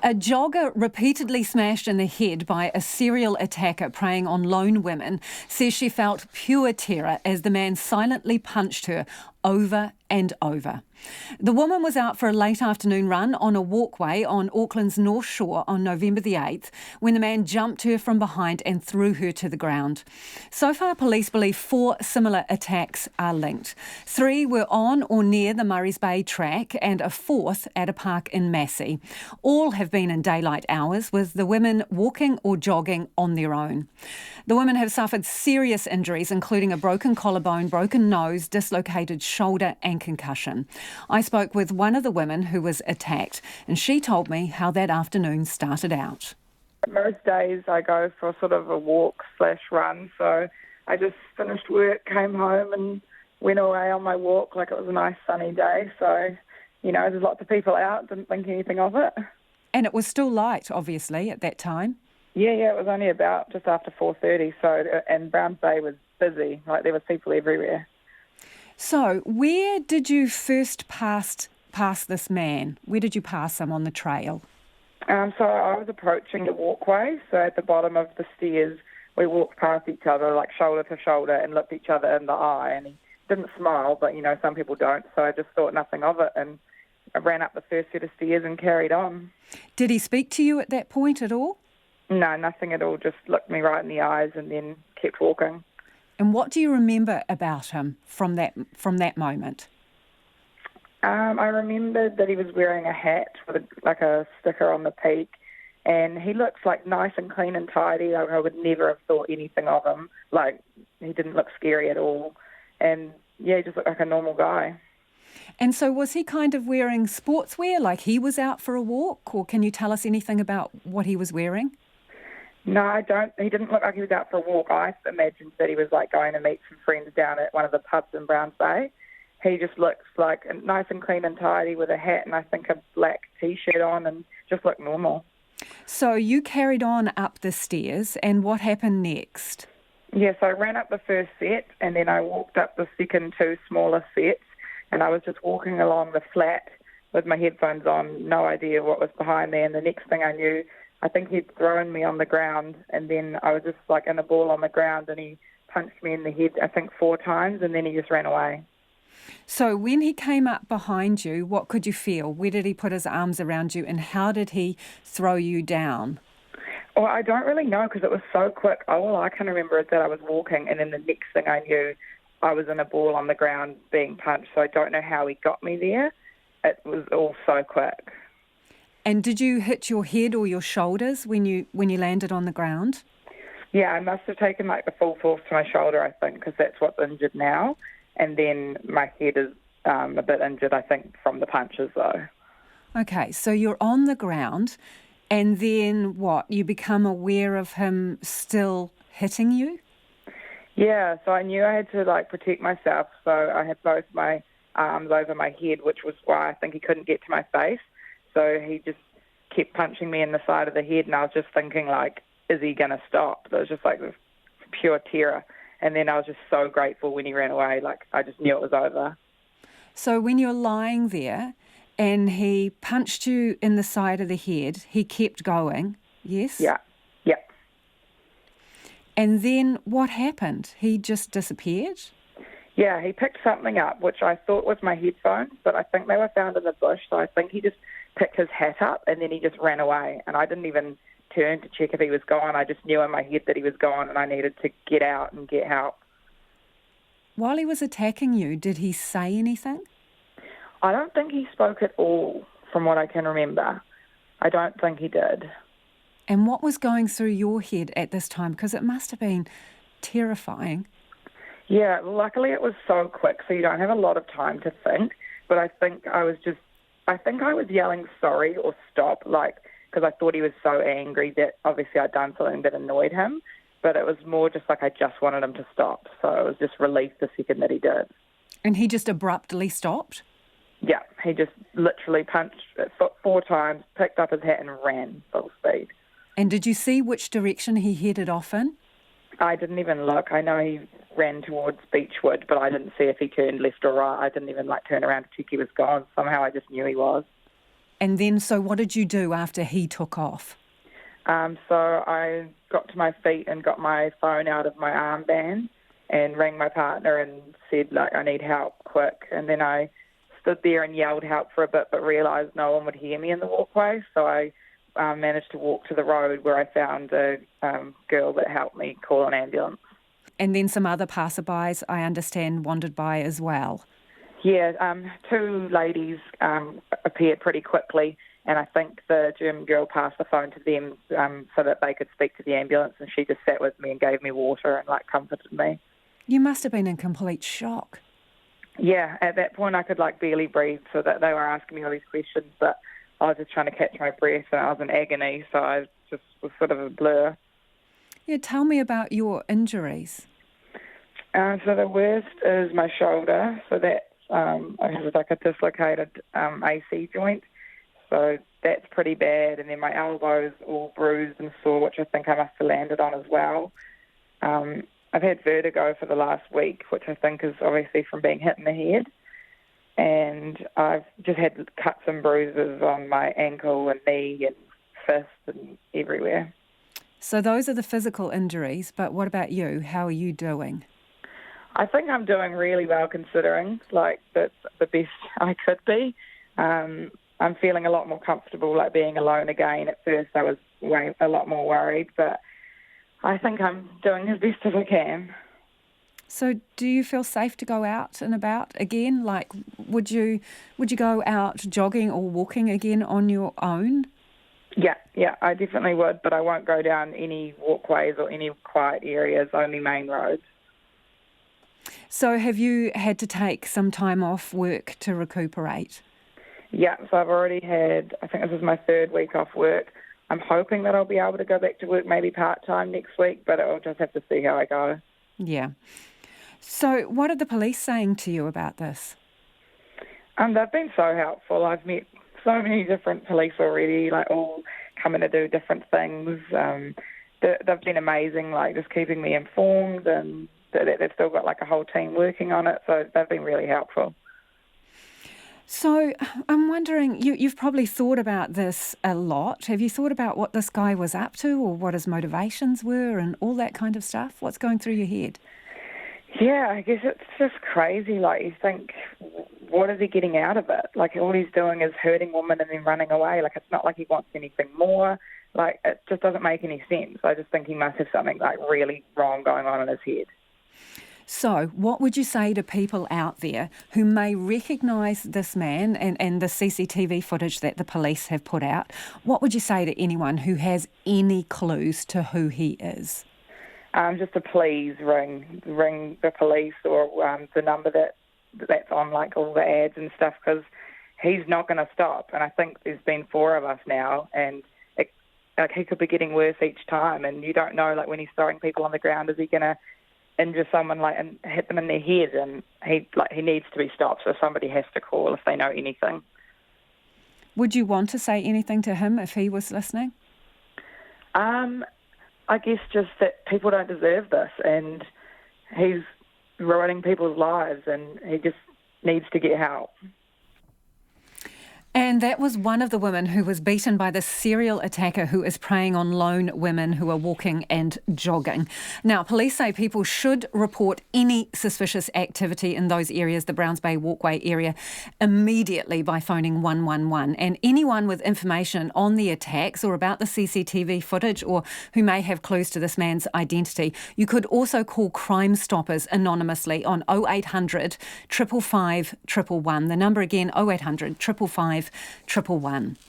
A jogger repeatedly smashed in the head by a serial attacker preying on lone women says she felt pure terror as the man silently punched her over and over. The woman was out for a late afternoon run on a walkway on Auckland's North Shore on November the 8th when the man jumped her from behind and threw her to the ground. So far, police believe 4 similar attacks are linked. 3 were on or near the Murray's Bay track and a 4th at a park in Massey. All have been in daylight hours, with the women walking or jogging on their own. The women have suffered serious injuries, including a broken collarbone, broken nose, dislocated shoulder and concussion. I spoke with one of the women who was attacked, and she told me how that afternoon started out. Most days I go for sort of a walk/run, so I just finished work, came home and went away on my walk like it was a nice sunny day. So, there's lots of people out, didn't think anything of it. And it was still light, obviously, at that time? Yeah, it was only about just after 4:30, and Browns Bay was busy, like there was people everywhere. So, where did you first pass this man? Where did you pass him on the trail? So I was approaching the walkway, so at the bottom of the stairs, we walked past each other, like shoulder to shoulder, and looked each other in the eye, and he didn't smile, but, some people don't, so I just thought nothing of it, and I ran up the first set of stairs and carried on. Did he speak to you at that point at all? No, nothing at all, just looked me right in the eyes and then kept walking. And what do you remember about him from that moment? I remembered that he was wearing a hat with a sticker on the peak, and he looks like nice and clean and tidy. I would never have thought anything of him. Like, he didn't look scary at all. And, yeah, he just looked like a normal guy. And so was he kind of wearing sportswear, like he was out for a walk? Or can you tell us anything about what he was wearing? No, I don't. He didn't look like he was out for a walk. I imagined that he was like going to meet some friends down at one of the pubs in Browns Bay. He just looks like nice and clean and tidy with a hat and I think a black T-shirt on and just looked normal. So you carried on up the stairs, and what happened next? Yes, I ran up the first set and then I walked up the second 2 smaller sets, and I was just walking along the flat with my headphones on, no idea what was behind there, and the next thing I knew, I think he'd thrown me on the ground, and then I was just like in a ball on the ground, and he punched me in the head, I think 4 times, and then he just ran away. So when he came up behind you, what could you feel? Where did he put his arms around you, and how did he throw you down? Well, I don't really know because it was so quick. All I can remember is that I was walking, and then the next thing I knew, I was in a ball on the ground being punched, so I don't know how he got me there. It was all so quick. And did you hit your head or your shoulders when you landed on the ground? Yeah, I must have taken like the full force to my shoulder, I think, because that's what's injured now. And then my head is a bit injured, I think, from the punches, though. Okay, so you're on the ground, and then what? You become aware of him still hitting you? Yeah, so I knew I had to, protect myself, so I had both my arms over my head, which was why I think he couldn't get to my face. So he just kept punching me in the side of the head, and I was just thinking, is he going to stop? It was just this pure terror. And then I was just so grateful when he ran away. I just knew it was over. So when you're lying there and he punched you in the side of the head, he kept going, yes? Yeah. And then what happened? He just disappeared? Yeah, he picked something up, which I thought was my headphones, but I think they were found in the bush, so I think he just picked his hat up and then he just ran away. And I didn't even turn to check if he was gone. I just knew in my head that he was gone and I needed to get out and get help. While he was attacking you, did he say anything? I don't think he spoke at all, from what I can remember. I don't think he did. And what was going through your head at this time? Because it must have been terrifying. Yeah, luckily it was so quick, so you don't have a lot of time to think. But I think I was yelling sorry or stop, because I thought he was so angry that obviously I'd done something that annoyed him. But it was more just I just wanted him to stop. So it was just relief the second that he did. And he just abruptly stopped? Yeah, he just literally punched 4 times, picked up his hat and ran full speed. And did you see which direction he headed off in? I didn't even look. I know he ran towards Beechwood, but I didn't see if he turned left or right. I didn't even turn around to check he was gone. Somehow I just knew he was. And then, so what did you do after he took off? So I got to my feet and got my phone out of my armband and rang my partner and said, like, I need help quick. And then I stood there and yelled help for a bit, but realised no one would hear me in the walkway. So I managed to walk to the road where I found a girl that helped me call an ambulance. And then some other passerbys, I understand, wandered by as well. Yeah, two ladies appeared pretty quickly, and I think the German girl passed the phone to them so that they could speak to the ambulance, and she just sat with me and gave me water and, like, comforted me. You must have been in complete shock. Yeah, at that point I could, like, barely breathe, so that they were asking me all these questions, but I was just trying to catch my breath, and I was in agony, so I just was sort of a blur. Yeah, tell me about your injuries. So the worst is my shoulder, so that's I have like a dislocated AC joint, so that's pretty bad. And then my elbow's all bruised and sore, which I think I must have landed on as well. I've had vertigo for the last week, which I think is obviously from being hit in the head. And I've just had cuts and bruises on my ankle and knee and fist and everywhere. So those are the physical injuries, but what about you? How are you doing? I think I'm doing really well considering, like, that's the best I could be. I'm feeling a lot more comfortable, like, being alone again. At first I was a lot more worried, but I think I'm doing as best as I can. So do you feel safe to go out and about again? Like, would you go out jogging or walking again on your own? Yeah, I definitely would, but I won't go down any walkways or any quiet areas, only main roads. So have you had to take some time off work to recuperate? Yeah, so I've already had, I think this is my third week off work. I'm hoping that I'll be able to go back to work maybe part-time next week, but I'll just have to see how I go. Yeah. So what are the police saying to you about this? They've been so helpful. I've met so many different police already, like, all coming to do different things. They've been amazing, like, just keeping me informed, and they've still got, like, a whole team working on it, so they've been really helpful. So I'm wondering, you've probably thought about this a lot. Have you thought about what this guy was up to or what his motivations were and all that kind of stuff? What's going through your head? Yeah, I guess it's just crazy. Like, you think, what is he getting out of it? Like, all he's doing is hurting women and then running away. Like, it's not like he wants anything more. Like, it just doesn't make any sense. I just think he must have something, like, really wrong going on in his head. So what would you say to people out there who may recognise this man and the CCTV footage that the police have put out? What would you say to anyone who has any clues to who he is? Just to please ring the police or the number that's on, like, all the ads and stuff, because he's not going to stop. And I think there's been 4 of us now, and he could be getting worse each time. And you don't know, like, when he's throwing people on the ground, is he going to injure someone, like, and hit them in their head? And he needs to be stopped. So somebody has to call if they know anything. Would you want to say anything to him if he was listening? I guess just that people don't deserve this, and he's ruining people's lives, and he just needs to get help. And that was one of the women who was beaten by the serial attacker who is preying on lone women who are walking and jogging. Now, police say people should report any suspicious activity in those areas, the Browns Bay Walkway area, immediately by phoning 111. And anyone with information on the attacks or about the CCTV footage or who may have clues to this man's identity, you could also call Crime Stoppers anonymously on 0800 555 111. The number again, 0800 555 111.